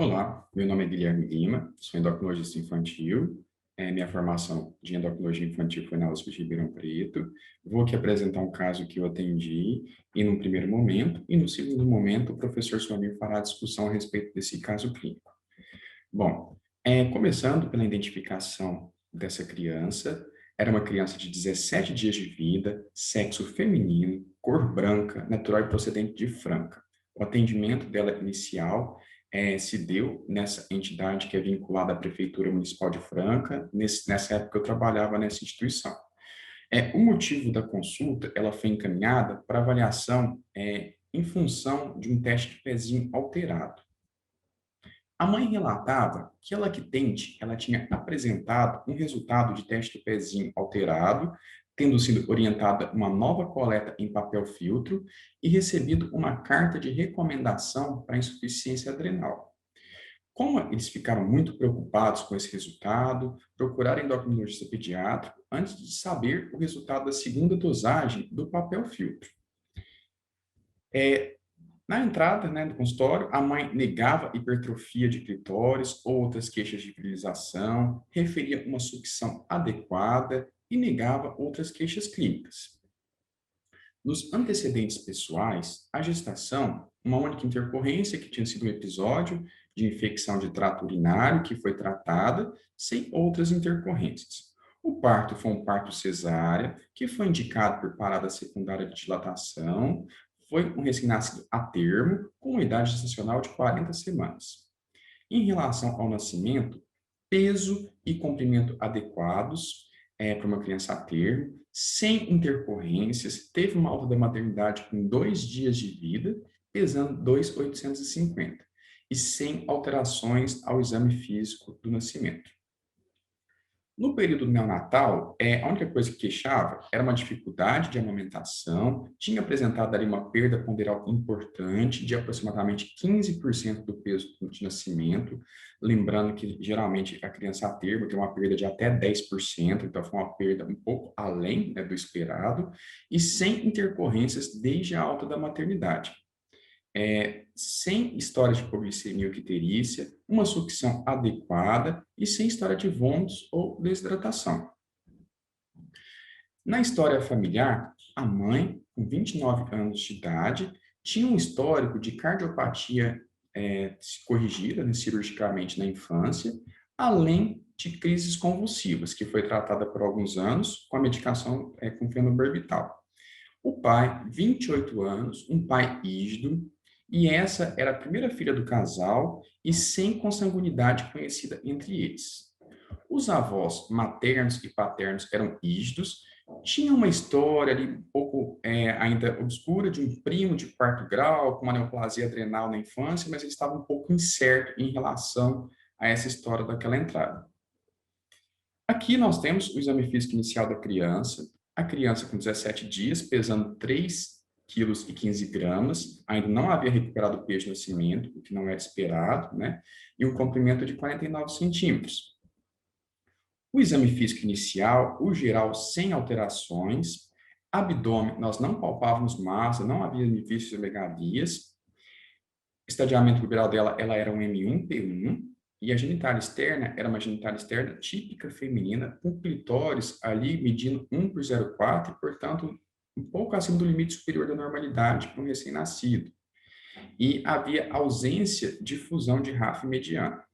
Olá, meu nome é Guilherme Lima, sou endocrinologista infantil. Minha formação de endocrinologia infantil foi na USP de Ribeirão Preto. Vou aqui apresentar um caso que eu atendi e num primeiro momento, e no segundo momento o professor Suamir fará a discussão a respeito desse caso clínico. Bom, começando pela identificação dessa criança, era uma criança de 17 dias de vida, sexo feminino, cor branca, natural e procedente de Franca. O atendimento dela inicial se deu nessa entidade que é vinculada à Prefeitura Municipal de Franca. Nessa época eu trabalhava nessa instituição. O motivo da consulta, ela foi encaminhada para avaliação em função de um teste de pezinho alterado. A mãe relatava que a lactente, ela tinha apresentado um resultado de teste do pezinho alterado, tendo sido orientada uma nova coleta em papel filtro e recebido uma carta de recomendação para insuficiência adrenal. Como eles ficaram muito preocupados com esse resultado, procuraram endocrinologista pediátrico antes de saber o resultado da segunda dosagem do papel filtro. Na entrada, do consultório, a mãe negava hipertrofia de clitóris, outras queixas de virilização, referia uma sucção adequada e negava outras queixas clínicas. Nos antecedentes pessoais, a gestação, uma única intercorrência que tinha sido um episódio de infecção de trato urinário que foi tratada, sem outras intercorrências. O parto foi um parto cesárea, que foi indicado por parada secundária de dilatação, foi um recém-nascido a termo, com uma idade gestacional de 40 semanas. Em relação ao nascimento, peso e comprimento adequados para uma criança a termo, sem intercorrências, teve uma alta da maternidade com 2 dias de vida, pesando 2.850, e sem alterações ao exame físico do nascimento. No período neonatal, a única coisa que queixava era uma dificuldade de amamentação, tinha apresentado ali uma perda ponderal importante, de aproximadamente 15% do peso de nascimento, lembrando que geralmente a criança a termo tem uma perda de até 10%, então foi uma perda um pouco além, do esperado, e sem intercorrências desde a alta da maternidade. Sem história de hipoglicemia ou icterícia, uma sucção adequada e sem história de vômitos ou desidratação. Na história familiar, a mãe, com 29 anos de idade, tinha um histórico de cardiopatia corrigida, cirurgicamente na infância, além de crises convulsivas, que foi tratada por alguns anos com a medicação com fenobarbital. O pai, 28 anos, um pai rígido, e essa era a primeira filha do casal e sem consanguinidade conhecida entre eles. Os avós maternos e paternos eram rígidos, tinha uma história ali um pouco ainda obscura de um primo de quarto grau com uma neoplasia adrenal na infância, mas ele estava um pouco incerto em relação a essa história daquela entrada. Aqui nós temos o exame físico inicial da criança, a criança com 17 dias, pesando 3,15 kg, ainda não havia recuperado o peso de nascimento, o que não era esperado, né? E um comprimento de 49 centímetros. O exame físico inicial, o geral, sem alterações. Abdômen, nós não palpávamos massa, não havia vícios ou megalias. Estadiamento puberal dela, ela era um M1P1. E a genitália externa era uma genitália externa típica feminina, com clitóris ali medindo 1/0,4, e, portanto, um pouco acima do limite superior da normalidade para um recém-nascido. E havia ausência de fusão de RAF mediana.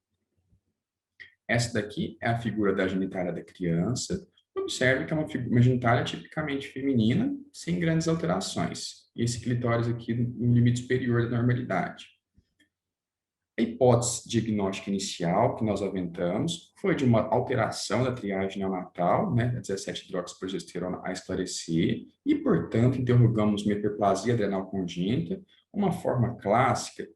Essa daqui é a figura da genitália da criança. Observe que é uma genitália tipicamente feminina, sem grandes alterações. E esse clitóris aqui no limite superior da normalidade. A hipótese diagnóstica inicial que nós aventamos foi de uma alteração da triagem neonatal, da 17-hidroxiprogesterona a esclarecer, e, portanto, interrogamos uma hiperplasia adrenal congênita, uma forma clássica,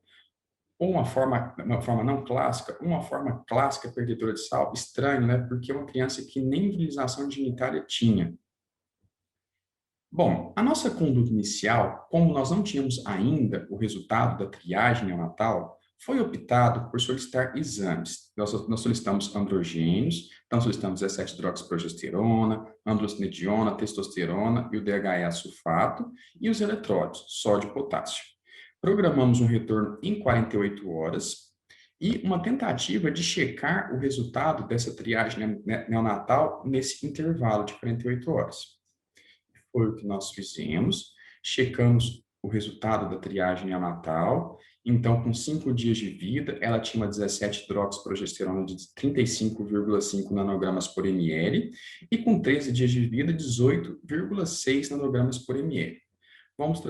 ou uma forma não clássica, uma forma clássica perdedora de sal. Estranho, né? Porque é uma criança que nem virilização genitália tinha. Bom, a nossa conduta inicial, como nós não tínhamos ainda o resultado da triagem neonatal, foi optado por solicitar exames. Nós solicitamos androgênios, então solicitamos 17-hidroxiprogesterona, androstenediona, testosterona e o DHEA sulfato, e os eletrólitos, sódio e potássio. Programamos um retorno em 48 horas e uma tentativa de checar o resultado dessa triagem neonatal nesse intervalo de 48 horas. Foi o que nós fizemos, checamos o resultado da triagem neonatal. Então, com 5 dias de vida, ela tinha uma 17-hidroxiprogesterona de 35,5 nanogramas por ml e com 13 dias de vida, 18,6 nanogramas por ml. Vamos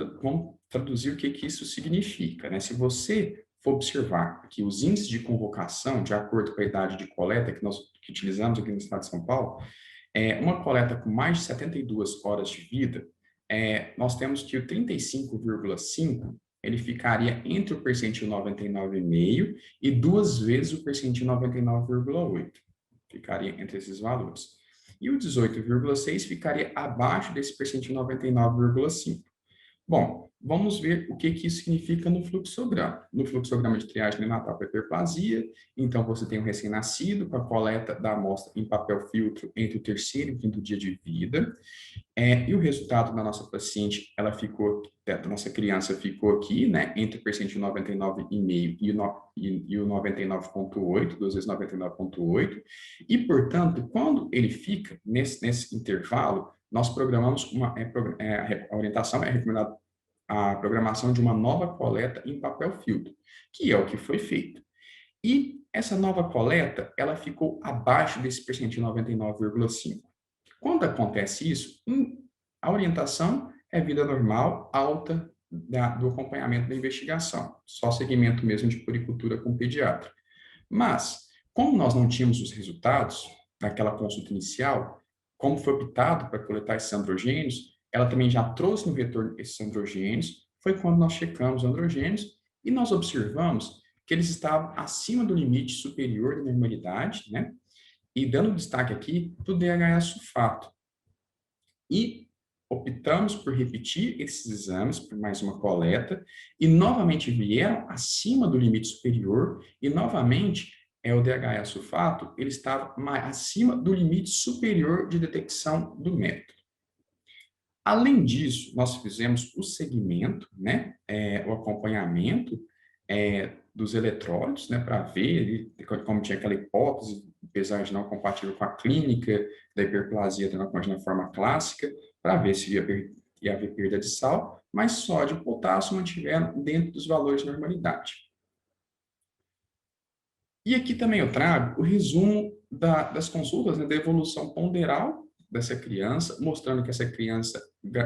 traduzir o que isso significa, né? Se você for observar que os índices de convocação, de acordo com a idade de coleta que nós utilizamos aqui no estado de São Paulo, uma coleta com mais de 72 horas de vida, nós temos que o 35,5 ele ficaria entre o percentil 99,5 e 2 vezes o percentil 99,8. Ficaria entre esses valores. E o 18,6 ficaria abaixo desse percentil 99,5. Bom, vamos ver o que isso significa no fluxograma. No fluxograma de triagem neonatal para hiperplasia, então você tem um recém-nascido com a coleta da amostra em papel filtro entre o terceiro e o quinto dia de vida, e o resultado da nossa paciente, da nossa criança ficou aqui, né, entre o percentil 99,5 e o 99,8, 2 vezes 99,8, e, portanto, quando ele fica nesse intervalo, nós programamos a orientação é recomendada a programação de uma nova coleta em papel filtro, que é o que foi feito. E essa nova coleta, ela ficou abaixo desse percentil 99,5. Quando acontece isso, a orientação é vida normal, alta do acompanhamento da investigação, só segmento mesmo de puericultura com pediatra. Mas, como nós não tínhamos os resultados daquela consulta inicial, como foi optado para coletar esses androgênios, ela também já trouxe no retorno esses androgênios, foi quando nós checamos os androgênios e nós observamos que eles estavam acima do limite superior da normalidade, né? E dando destaque aqui do DHA sulfato. E optamos por repetir esses exames, por mais uma coleta, e novamente vieram acima do limite superior, e novamente o DHA sulfato, ele estava acima do limite superior de detecção do método. Além disso, nós fizemos o segmento, né, o acompanhamento dos eletrólitos, né, para ver como tinha aquela hipótese, pesagem não compatível com a clínica da hiperplasia adrenocondina na forma clássica, para ver se ia haver perda de sal, mas sódio e potássio mantiveram dentro dos valores de normalidade. E aqui também eu trago o resumo das consultas, né, da evolução ponderal dessa criança, mostrando que essa criança,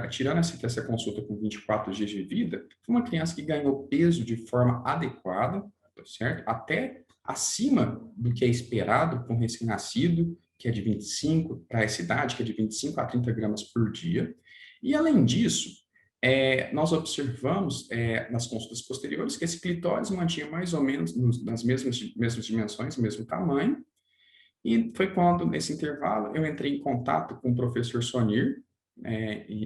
tirando essa consulta com 24 dias de vida, foi uma criança que ganhou peso de forma adequada, certo? Até acima do que é esperado com recém-nascido, que é de 25, para essa idade, que é de 25 a 30 gramas por dia. E, além disso, nós observamos nas consultas posteriores que esse clitóris mantinha mais ou menos nas mesmas dimensões, mesmo tamanho, e foi quando, nesse intervalo, eu entrei em contato com o professor Sonir,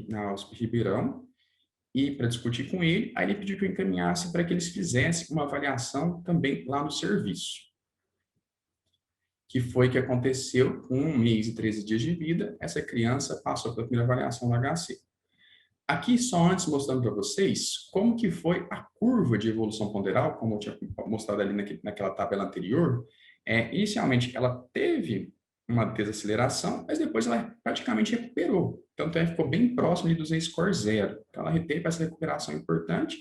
na USP Ribeirão, e para discutir com ele, aí ele pediu que eu encaminhasse para que eles fizessem uma avaliação também lá no serviço. Que foi que aconteceu com 1 mês e 13 dias de vida, essa criança passou pela primeira avaliação do HC. Aqui, só antes, mostrando para vocês como que foi a curva de evolução ponderal, como eu tinha mostrado ali naquela tabela anterior. Inicialmente, ela teve uma desaceleração, mas depois ela praticamente recuperou. Tanto ela ficou bem próximo do Z-score 0. Então, ela teve essa recuperação importante,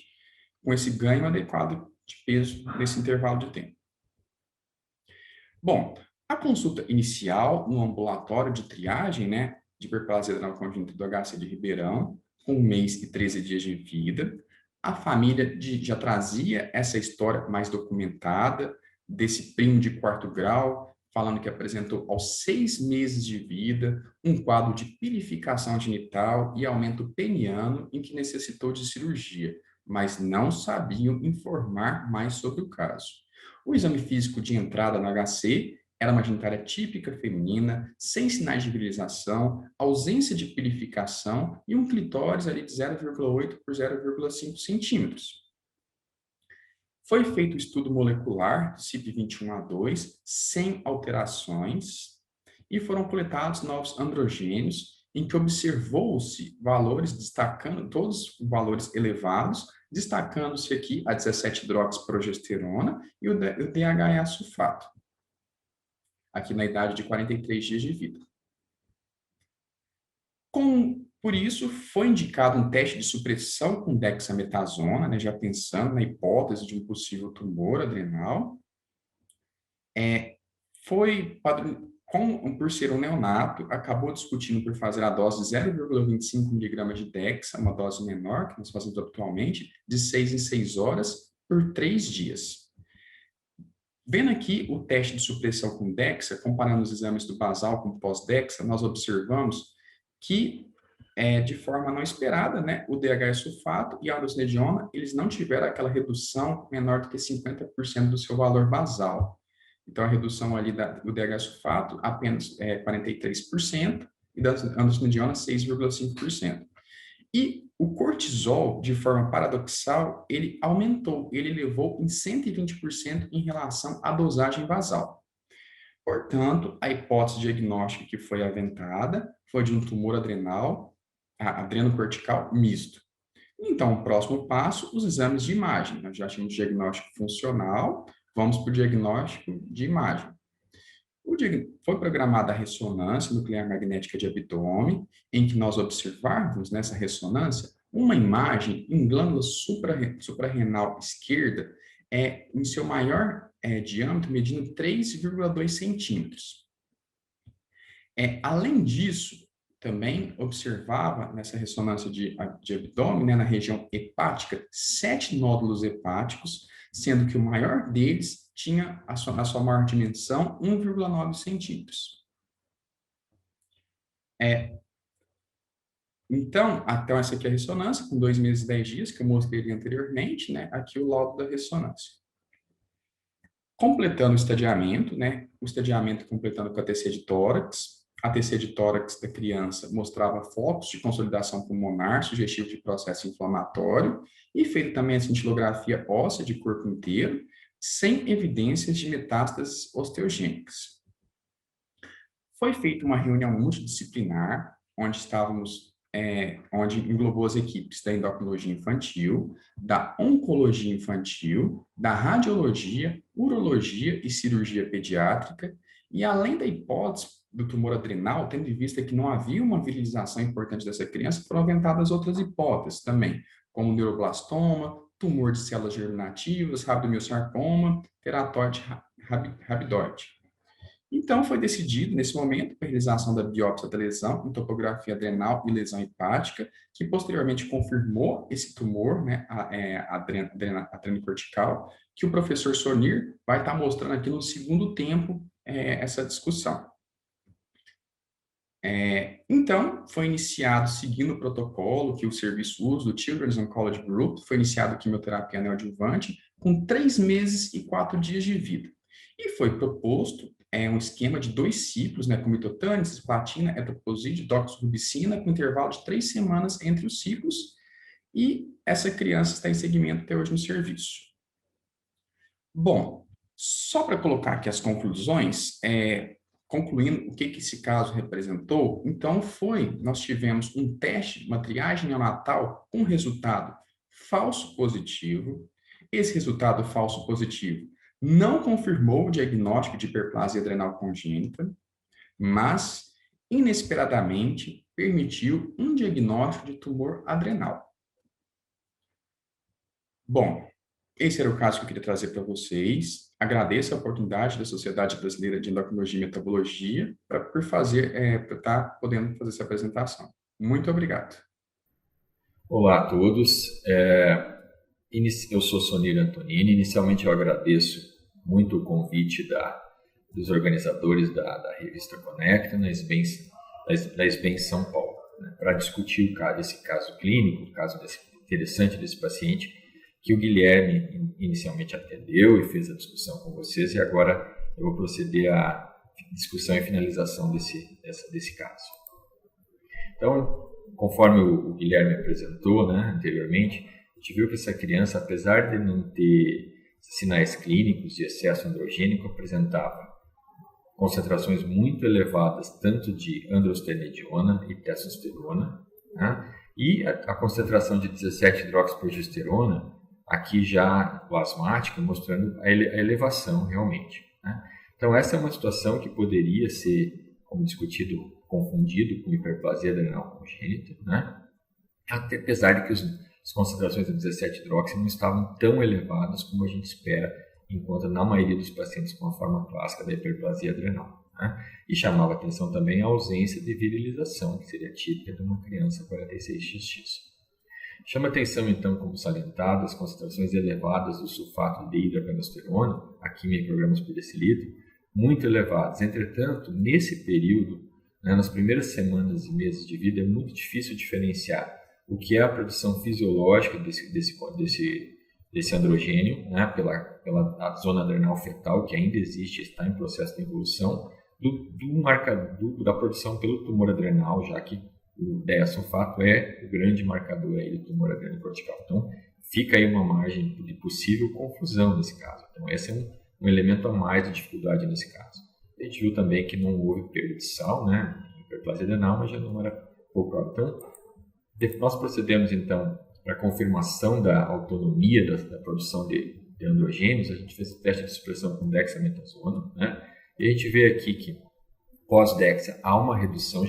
com esse ganho adequado de peso nesse intervalo de tempo. Bom, a consulta inicial no ambulatório de triagem, né, de hiperplasia adrenal congênita do HC de Ribeirão, com 1 mês e 13 dias de vida. A família já trazia essa história mais documentada, desse primo de 4º grau, falando que apresentou aos 6 meses de vida um quadro de pilificação genital e aumento peniano em que necessitou de cirurgia, mas não sabiam informar mais sobre o caso. O exame físico de entrada no HC era uma genitália típica feminina, sem sinais de virilização, ausência de pilificação e um clitóris ali de 0,8 por 0,5 centímetros. Foi feito o estudo molecular CYP21A2, sem alterações, e foram coletados novos androgênios, em que observou-se valores destacando, todos os valores elevados, destacando-se aqui a 17-hidroxiprogesterona e o DHEA-sulfato, aqui na idade de 43 dias de vida. Por isso, foi indicado um teste de supressão com dexametasona, né, já pensando na hipótese de um possível tumor adrenal. Por ser um neonato, acabou discutindo por fazer a dose de 0,25 miligramas de dexa, uma dose menor que nós fazemos atualmente, de 6 em 6 horas, por 3 dias. Vendo aqui o teste de supressão com dexa, comparando os exames do basal com pós-dexa, nós observamos que, de forma não esperada, né, o DHE-sulfato e a androstenediona, eles não tiveram aquela redução menor do que 50% do seu valor basal. Então, a redução ali do DHE-sulfato apenas 43% e da androstenediona 6,5%. E o cortisol, de forma paradoxal, ele aumentou, ele elevou em 120% em relação à dosagem basal. Portanto, a hipótese diagnóstica que foi aventada foi de um tumor adrenal, adrenocortical misto. Então, o próximo passo, os exames de imagem. Nós já tínhamos diagnóstico funcional, vamos para o diagnóstico de imagem. Foi programada a ressonância nuclear magnética de abdômen, em que nós observávamos nessa ressonância uma imagem em glândula suprarrenal esquerda, em seu maior diâmetro, medindo 3,2 centímetros. Além disso, também observava nessa ressonância de abdômen, né, na região hepática, 7 nódulos hepáticos, sendo que o maior deles tinha a sua maior dimensão, 1,9 centímetros. Então, essa aqui é a ressonância, com 2 meses e 10 dias, que eu mostrei anteriormente, né? Aqui o laudo da ressonância. Completando o estadiamento, né? O estadiamento completando com a TC de tórax. A TC de tórax da criança mostrava focos de consolidação pulmonar, sugestivo de processo inflamatório, e feito também a cintilografia óssea de corpo inteiro, sem evidências de metástases osteogênicas. Foi feita uma reunião multidisciplinar, onde englobou as equipes da endocrinologia infantil, da oncologia infantil, da radiologia, urologia e cirurgia pediátrica, e além da hipótese do tumor adrenal, tendo em vista que não havia uma virilização importante dessa criança, foram aventadas outras hipóteses também, como neuroblastoma, tumor de células germinativas, rabdomiossarcoma, teratoide rabidoide. Então, foi decidido, nesse momento, a realização da biópsia da lesão em topografia adrenal e lesão hepática, que posteriormente confirmou esse tumor, né, adrenocortical, que o professor Sonir vai estar mostrando aqui no segundo tempo essa discussão. Então, foi iniciado, seguindo o protocolo que o serviço usa do Children's Oncology Group, foi iniciado quimioterapia neoadjuvante com 3 meses e 4 dias de vida. E foi proposto um esquema de 2 ciclos, né, com mitotânia, cisplatina, etoposide, doxorubicina, com intervalo de 3 semanas entre os ciclos, e essa criança está em segmento até hoje no serviço. Bom, só para colocar aqui as conclusões, concluindo o que esse caso representou, então nós tivemos um teste, uma triagem neonatal com resultado falso positivo. Esse resultado falso positivo não confirmou o diagnóstico de hiperplasia adrenal congênita, mas, inesperadamente, permitiu um diagnóstico de tumor adrenal. Bom, esse era o caso que eu queria trazer para vocês. Agradeço a oportunidade da Sociedade Brasileira de Endocrinologia e Metabologia por estar podendo fazer essa apresentação. Muito obrigado. Olá a todos. Eu sou Sonir Antonini. Inicialmente eu agradeço muito o convite dos organizadores da revista Conecta da SBEM São Paulo, né, para discutir esse caso clínico, o caso interessante desse paciente, que o Guilherme inicialmente atendeu e fez a discussão com vocês, e agora eu vou proceder à discussão e finalização desse caso. Então, conforme o Guilherme apresentou, né, anteriormente, a gente viu que essa criança, apesar de não ter sinais clínicos de excesso androgênico, apresentava concentrações muito elevadas, tanto de androstenediona e testosterona, né? E a concentração de 17-hidroxiprogesterona, aqui já plasmática, mostrando a elevação realmente, né? Então, essa é uma situação que poderia ser, como discutido, confundido com hiperplasia adrenal congênita, né? Apesar de que as concentrações de 17-hidroxi não estavam tão elevadas como a gente espera, enquanto na maioria dos pacientes com a forma clássica da hiperplasia adrenal, né? E chamava atenção também a ausência de virilização, que seria típica de uma criança 46XX. Chama atenção, então, como salientado, as concentrações elevadas do sulfato de hidroperosterona, aqui em microgramas por decilitro, muito elevadas. Entretanto, nesse período, né, nas primeiras semanas e meses de vida, é muito difícil diferenciar o que é a produção fisiológica desse androgênio, né, pela zona adrenal fetal, que ainda existe, está em processo de evolução, da produção pelo tumor adrenal, já que o DEA-sulfato é o grande marcador aí do tumor adrenocortical. Então, fica aí uma margem de possível confusão nesse caso. Então, esse é um elemento a mais de dificuldade nesse caso. A gente viu também que não houve perda de sal, né, hiperplasia adrenal, mas já não era pouco. Então, nós procedemos, então, para a confirmação da autonomia da produção de androgênios. A gente fez teste de supressão com dexametasona, né, e a gente vê aqui que pós-dexa há uma redução,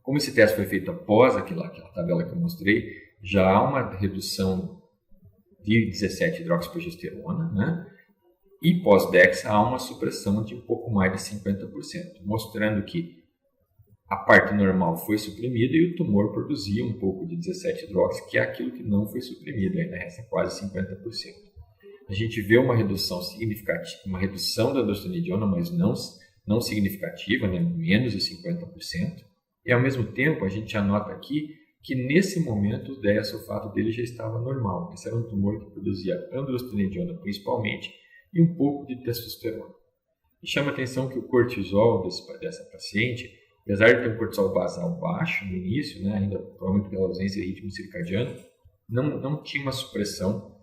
como esse teste foi feito após aquela tabela que eu mostrei, já há uma redução de 17-hidroxiprogesterona, né? E pós-dexa há uma supressão de um pouco mais de 50%, mostrando que a parte normal foi suprimida e o tumor produzia um pouco de 17-hidroxi, que é aquilo que não foi suprimido, ainda resta quase 50%. A gente vê uma redução significativa, uma redução da androstenediona, mas não significativa, né? Menos de 50%. E ao mesmo tempo a gente anota aqui que nesse momento o DEA-sulfato dele já estava normal. Esse era um tumor que produzia androstenediona principalmente e um pouco de testosterona. E chama a atenção que o cortisol dessa paciente, apesar de ter um cortisol basal baixo no início, né, ainda provavelmente pela ausência de ritmo circadiano, não tinha uma supressão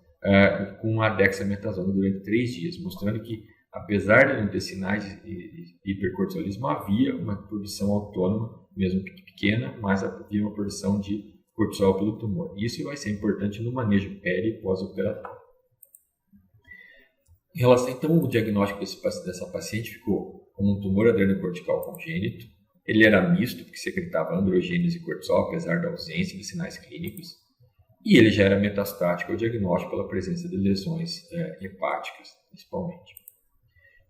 com a dexametasona durante 3 dias, mostrando que apesar de não ter sinais de hipercortisolismo, havia uma produção autônoma, mesmo pequena, mas havia uma produção de cortisol pelo tumor. Isso vai ser importante no manejo peri e pós-operatório. Em relação, então, ao diagnóstico dessa paciente ficou como um tumor adrenocortical congênito. Ele era misto, porque secretava androgênios e cortisol, apesar da ausência de sinais clínicos. E ele já era metastático ao diagnóstico pela presença de lesões hepáticas, principalmente.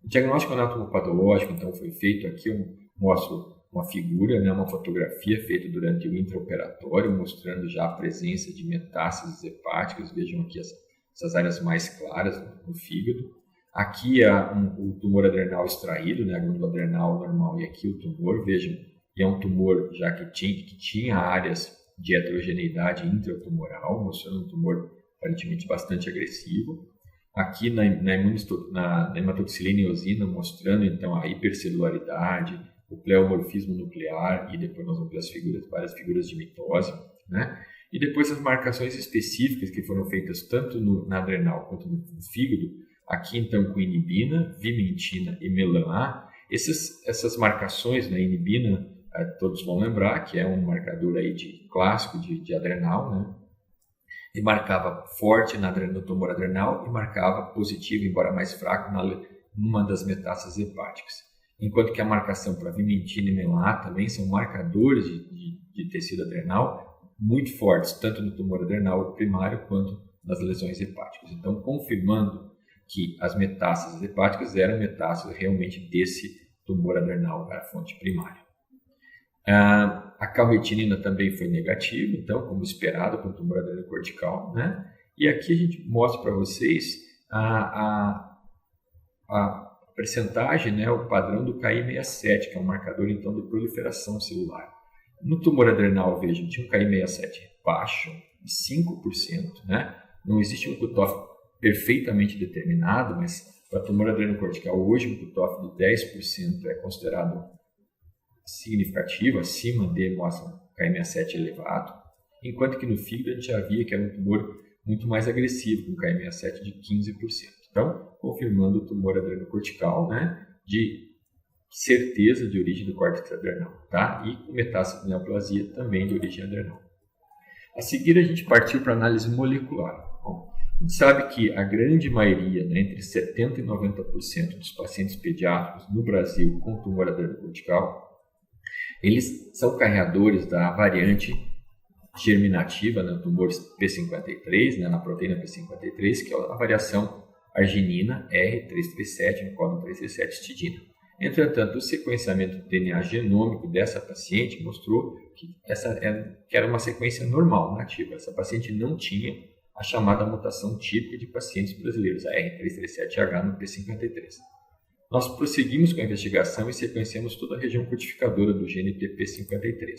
O diagnóstico anatomopatológico, então, foi feito aqui. Eu mostro uma figura, né, uma fotografia feita durante o intraoperatório, mostrando já a presença de metástases hepáticas. Vejam aqui essas áreas mais claras no fígado. Aqui o tumor adrenal extraído, né, a glândula adrenal normal, e aqui o tumor. Vejam, é um tumor já que tinha áreas de heterogeneidade intratumoral, mostrando um tumor aparentemente bastante agressivo. Aqui na hematoxilina e eosina, mostrando então a hipercelularidade, o pleomorfismo nuclear, e depois nós vamos ver várias figuras de mitose, né? E depois as marcações específicas que foram feitas tanto na adrenal quanto no fígado, aqui então com inibina, vimentina e melan-A. Essas marcações, né, inibina, todos vão lembrar que é um marcador aí clássico de adrenal, né? E marcava forte no tumor adrenal e marcava positivo, embora mais fraco, numa das metástases hepáticas. Enquanto que a marcação para vimentina e melan-A também são marcadores de tecido adrenal muito fortes, tanto no tumor adrenal primário quanto nas lesões hepáticas. Então, confirmando que as metástases hepáticas eram metástases realmente desse tumor adrenal, a fonte primária. A calretinina também foi negativa, então, como esperado com o tumor adrenocortical, né? E aqui a gente mostra para vocês a percentagem, né, o padrão do Ki67, que é um marcador então de proliferação celular. No tumor adrenal, vejam, tinha um Ki67 baixo, de 5%, né? Não existe um cutoff perfeitamente determinado, mas para tumor adrenocortical, hoje um cutoff de 10% é considerado significativo, acima de mostra Ki67 elevado, enquanto que no fígado a gente já via que era um tumor muito mais agressivo, com Ki67 de 15%. Então, confirmando o tumor adrenocortical, né, certeza de origem do córtex adrenal, tá? E com metástase de neoplasia também de origem adrenal. A seguir, a gente partiu para análise molecular. Bom, a gente sabe que a grande maioria, né, entre 70% e 90% dos pacientes pediátricos no Brasil com tumor adrenocortical, eles são carreadores da variante germinativa no tumor P53, né, na proteína P53, que é a variação arginina R337 no códon 337 histidina. Entretanto, o sequenciamento do DNA genômico dessa paciente mostrou que que era uma sequência normal, nativa. Essa paciente não tinha a chamada mutação típica de pacientes brasileiros, a R337H no P53. Nós prosseguimos com a investigação e sequenciamos toda a região codificadora do gene TP53.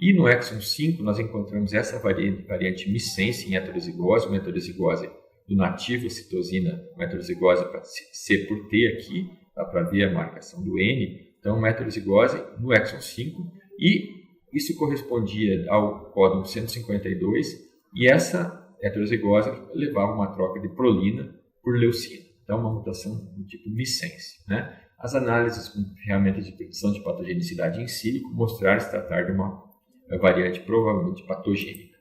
E no exon 5 nós encontramos essa variante missense em heterozigose, uma heterozigose do nativo citosina, uma heterozigose para C por T aqui, dá para ver a marcação do N, então uma heterozigose no exon 5, e isso correspondia ao códon 152, e essa heterozigose levava uma troca de prolina por leucina, então uma mutação do tipo missense, né? As análises com ferramentas de predição de patogenicidade in silico mostraram se tratar de uma variante provavelmente patogênica.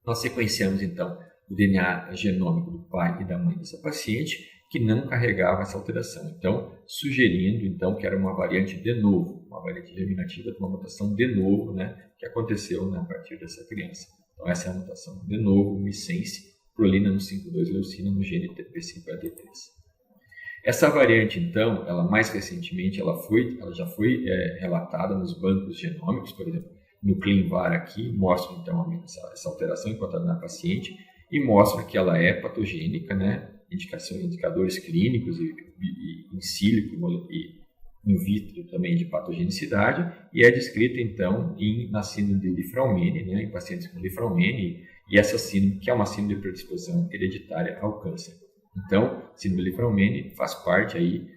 Nós sequenciamos então o DNA genômico do pai e da mãe dessa paciente, que não carregava essa alteração, então sugerindo então que era uma variante de novo, uma variante germinativa de uma mutação de novo, né, que aconteceu, né, a partir dessa criança. Então essa é a mutação de novo, missense, prolina no 52 leucina no gene TP53. Essa variante então, ela mais recentemente ela já foi relatada nos bancos genômicos, por exemplo, no ClinVar aqui mostra então essa alteração encontrada na paciente e mostra que ela é patogênica, né? Indicadores clínicos e in silico e in vitro também de patogenicidade, e é descrita então na síndrome de Li-Fraumeni, né, em pacientes com Li-Fraumeni, e essa síndrome, que é uma síndrome de predisposição hereditária ao câncer. Então, síndrome de Li-Fraumeni faz parte aí,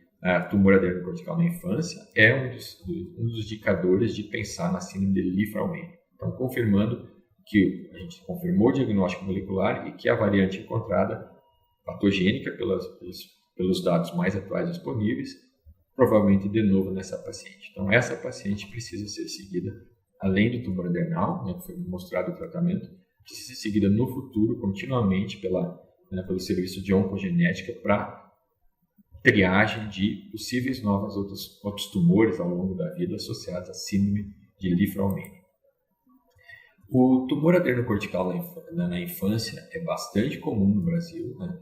tumor adrenocortical na infância, é um dos indicadores de pensar na síndrome de Li-Fraumeni. Então, confirmando que a gente confirmou o diagnóstico molecular e que a variante encontrada patogênica pelos dados mais atuais disponíveis, provavelmente de novo nessa paciente. Então, essa paciente precisa ser seguida, além do tumor adrenal, né, que foi mostrado o tratamento, precisa ser seguida no futuro continuamente pelo serviço de oncogenética para triagem de possíveis outros tumores ao longo da vida associados à síndrome de Li-Fraumeni. O tumor adrenocortical na infância é bastante comum no Brasil, né?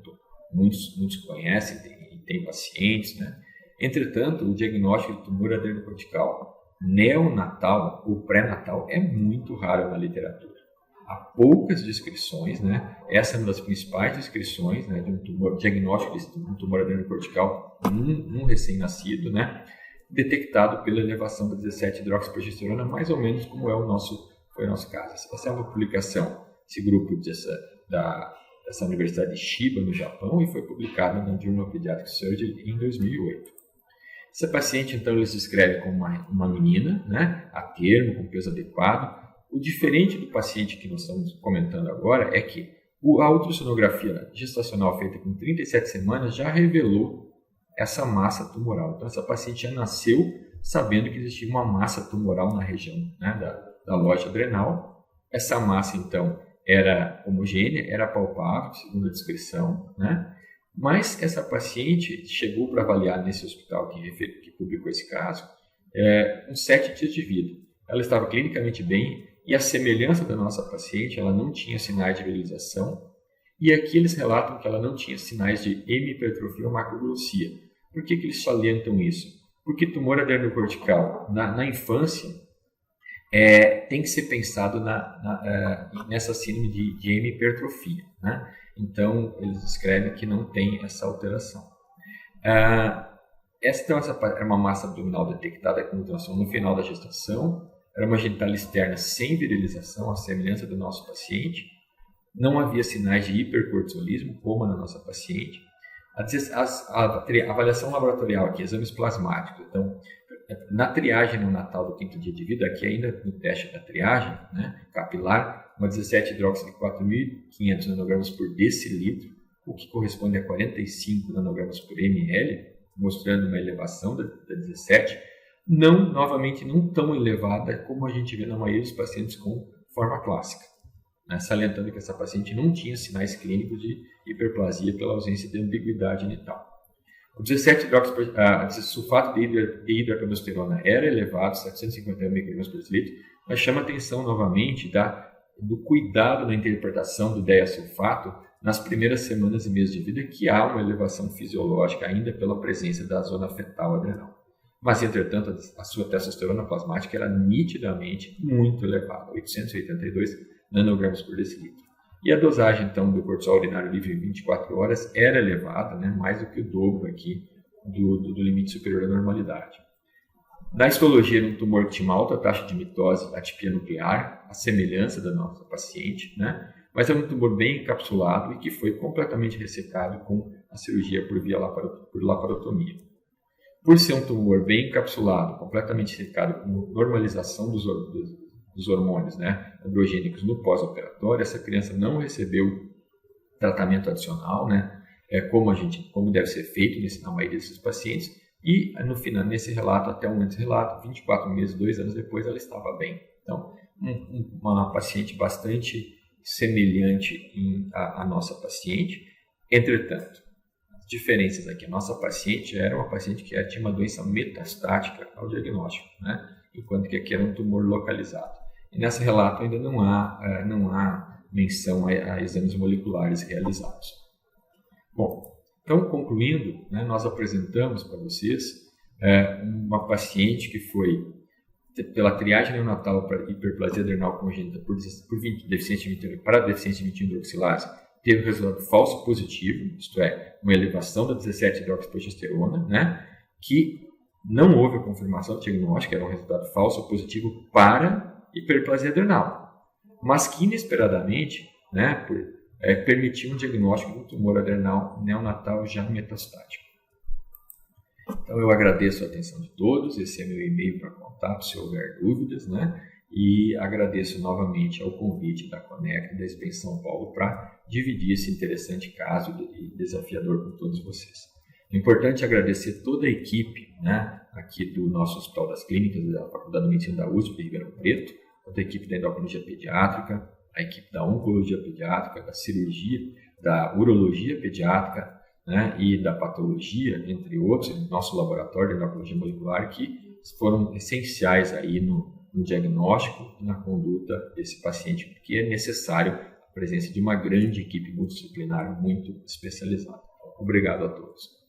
Muitos conhecem e tem pacientes, né? Entretanto, o diagnóstico de tumor adrenocortical neonatal ou pré-natal é muito raro na literatura. Há poucas descrições, né? Essa é uma das principais descrições, né, de diagnóstico de um tumor adrenocortical num recém-nascido, né? Detectado pela elevação da 17-hidroxiprogesterona, mais ou menos como foi o nosso caso. Essa é uma publicação, esse grupo dessa Universidade de Chiba, no Japão, e foi publicada na Journal of Pediatric Surgery em 2008. Essa paciente, então, eles descrevem como uma menina, né, a termo, com peso adequado. O diferente do paciente que nós estamos comentando agora é que a ultrassonografia gestacional feita com 37 semanas já revelou essa massa tumoral. Então, essa paciente já nasceu sabendo que existia uma massa tumoral na região, né, da loja adrenal. Essa massa, então, era homogênea, era palpável, segundo a descrição, né? Mas essa paciente chegou para avaliar nesse hospital que publicou esse caso, uns 7 dias de vida. Ela estava clinicamente bem e, a semelhança da nossa paciente, ela não tinha sinais de virilização. E aqui eles relatam que ela não tinha sinais de hemihipertrofia ou macroglossia. Por que eles salientam isso? Porque tumor adrenocortical na infância tem que ser pensado nessa síndrome de hemihipertrofia, né? Então, eles descrevem que não tem essa alteração. Essa era uma massa abdominal detectada com mutação no final da gestação, era uma genital externa sem virilização, à semelhança do nosso paciente, não havia sinais de hipercortisolismo, como na nossa paciente. A avaliação laboratorial aqui, exames plasmáticos, então, na triagem neonatal do 5º dia de vida, aqui ainda no teste da triagem, né, capilar, uma 17-hidroxi de 4.500 nanogramas por decilitro, o que corresponde a 45 nanogramas por ml, mostrando uma elevação da 17, novamente não tão elevada como a gente vê na maioria dos pacientes com forma clássica, né? Salientando que essa paciente não tinha sinais clínicos de hiperplasia pela ausência de ambiguidade genital. O 17-hidroxisulfato de hidroquinosterona era elevado, 751 micrograms por litro, mas chama atenção novamente do cuidado na interpretação do diasulfato nas primeiras semanas e meses de vida, que há uma elevação fisiológica ainda pela presença da zona fetal adrenal. Mas, entretanto, a sua testosterona plasmática era nitidamente muito elevada, 882 nanogramas por decilitro. E a dosagem, então, do cortisol urinário livre em 24 horas era elevada, né, mais do que o dobro aqui do limite superior à normalidade. Na histologia, no tumor que tinha uma alta taxa de mitose, atipia nuclear, a semelhança da nossa paciente, né, mas é um tumor bem encapsulado e que foi completamente ressecado com a cirurgia por laparotomia. Por ser um tumor bem encapsulado, completamente ressecado, com normalização dos hormônios, né, androgênicos no pós-operatório, essa criança não recebeu tratamento adicional, né, como deve ser feito na maioria desses pacientes, e no final, nesse relato, até um antes-relato, 24 meses, 2 anos depois, ela estava bem. Então, uma paciente bastante semelhante à nossa paciente. Entretanto, as diferenças aqui, a nossa paciente era uma paciente que tinha uma doença metastática ao diagnóstico, né, enquanto que aqui era um tumor localizado. E nesse relato ainda não há menção a exames moleculares realizados. Bom, então, concluindo, né, nós apresentamos para vocês uma paciente que foi, pela triagem neonatal para hiperplasia adrenal congênita para deficiência de 21 hidroxilase, teve um resultado falso positivo, isto é, uma elevação da 17-hidroxiprogesterona, né, que não houve a confirmação do diagnóstico, era um resultado falso positivo para hiperplasia adrenal, mas que inesperadamente, né, permitiu um diagnóstico de um tumor adrenal neonatal já metastático. Então eu agradeço a atenção de todos, esse é meu e-mail para contato se houver dúvidas, né, e agradeço novamente ao convite da Conecta da SBEM São Paulo para dividir esse interessante caso e desafiador com todos vocês. É importante agradecer toda a equipe, né, aqui do nosso Hospital das Clínicas, da Faculdade de Medicina da USP de Ribeirão Preto, toda a equipe da endocrinologia pediátrica, a equipe da oncologia pediátrica, da cirurgia, da urologia pediátrica, né, e da patologia, entre outros, nosso laboratório de endocrinologia molecular, que foram essenciais aí no diagnóstico e na conduta desse paciente, porque é necessário a presença de uma grande equipe multidisciplinar muito especializada. Obrigado a todos.